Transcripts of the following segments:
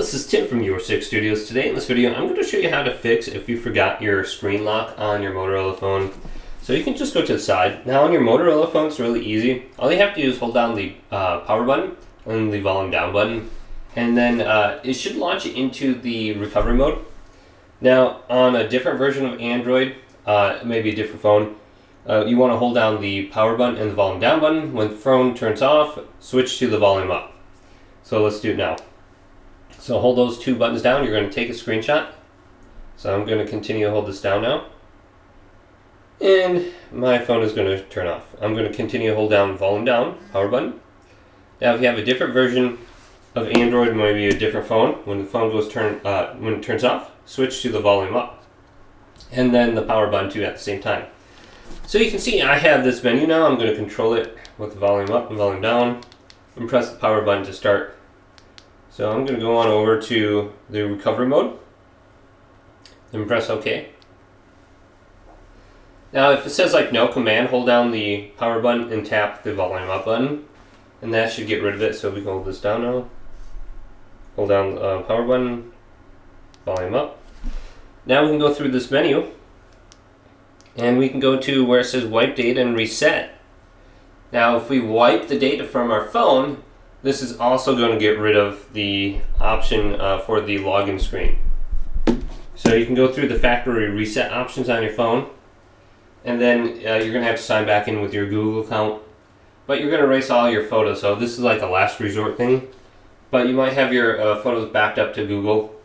this is Tim from Your Six Studios. Today in this video, I'm going to show you how to fix if you forgot your screen lock on your Motorola phone. So you can just go to the side. Now on your Motorola phone, it's really easy. All you have to do is hold down the power button and the volume down button, and then it should launch it into the recovery mode. Now on a different version of Android, maybe a different phone, you want to hold down the power button and the volume down button. When the phone turns off, switch to the volume up. So let's do it now. So hold those two buttons down. You're going to take a screenshot. So I'm going to continue to hold this down now. And my phone is going to turn off. I'm going to continue to hold down volume down, power button. Now if you have a different version of Android, maybe a different phone, when the phone when it turns off, switch to the volume up. And then the power button too at the same time. So you can see I have this menu now. I'm going to control it with the volume up and volume down. And press the power button to start. So I'm going to go on over to the recovery mode. Then press OK. Now if it says like no command, hold down the power button and tap the volume up button. And that should get rid of it. So we can hold this down now. Hold down the power button, volume up. Now we can go through this menu. And we can go to where it says wipe data and reset. Now if we wipe the data from our phone, this is also going to get rid of the option for the login screen. So you can go through the factory reset options on your phone, and then you're going to have to sign back in with your Google account. But you're going to erase all your photos, so this is like a last resort thing. But you might have your photos backed up to Google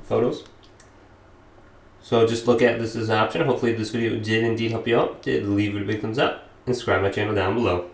Photos. So just look at this as an option. Hopefully this video did indeed help you out. Did leave it a big thumbs up and subscribe to my channel down below.